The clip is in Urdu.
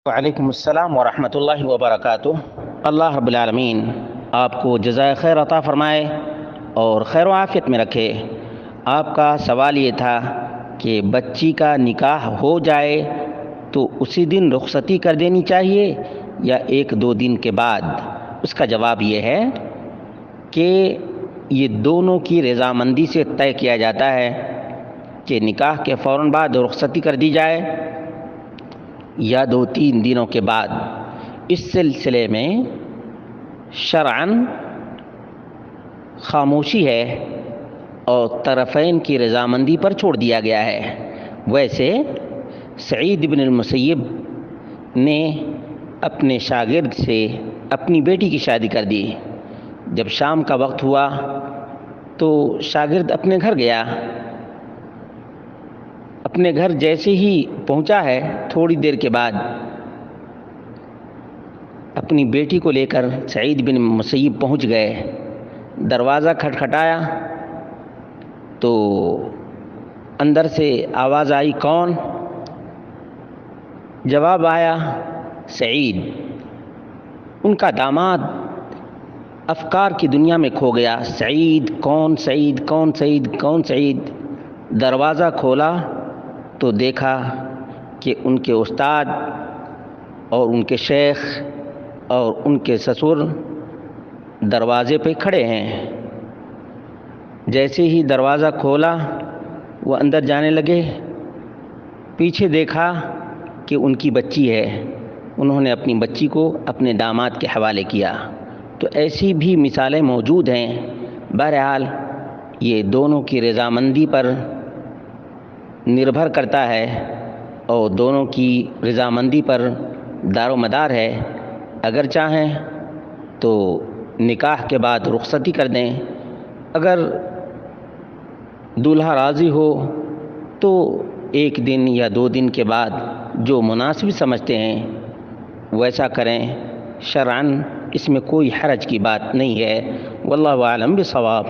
وعلیکم السلام ورحمۃ اللہ وبرکاتہ۔ اللہ رب العالمین آپ کو جزائے خیر عطا فرمائے اور خیر و عافیت میں رکھے۔ آپ کا سوال یہ تھا کہ بچی کا نکاح ہو جائے تو اسی دن رخصتی کر دینی چاہیے یا ایک دو دن کے بعد؟ اس کا جواب یہ ہے کہ یہ دونوں کی رضامندی سے طے کیا جاتا ہے کہ نکاح کے فوراً بعد رخصتی کر دی جائے یا دو تین دنوں کے بعد۔ اس سلسلے میں شرعاً خاموشی ہے اور طرفین کی رضامندی پر چھوڑ دیا گیا ہے۔ ویسے سعید بن المسیب نے اپنے شاگرد سے اپنی بیٹی کی شادی کر دی۔ جب شام کا وقت ہوا تو شاگرد اپنے گھر گیا۔ اپنے گھر جیسے ہی پہنچا ہے تھوڑی دیر کے بعد اپنی بیٹی کو لے کر سعید بن مسیب پہنچ گئے۔ دروازہ کھٹکھٹایا تو اندر سے آواز آئی، کون؟ جواب آیا، سعید۔ ان کا داماد افکار کی دنیا میں کھو گیا۔ سعید کون؟ سعید کون؟ سعید کون؟ سعید۔ دروازہ کھولا تو دیکھا کہ ان کے استاد اور ان کے شیخ اور ان کے سسر دروازے پہ کھڑے ہیں۔ جیسے ہی دروازہ کھولا وہ اندر جانے لگے، پیچھے دیکھا کہ ان کی بچی ہے۔ انہوں نے اپنی بچی کو اپنے داماد کے حوالے کیا۔ تو ایسی بھی مثالیں موجود ہیں۔ بہرحال یہ دونوں کی رضامندی پر نربھر کرتا ہے اور دونوں کی رضامندی پر دار و مدار ہے۔ اگر چاہیں تو نکاح کے بعد رخصتی کر دیں، اگر دولہا راضی ہو تو ایک دن یا دو دن کے بعد جو مناسب سمجھتے ہیں ویسا کریں۔ شرعاً اس میں کوئی حرج کی بات نہیں ہے۔ واللہ اعلم بالصواب۔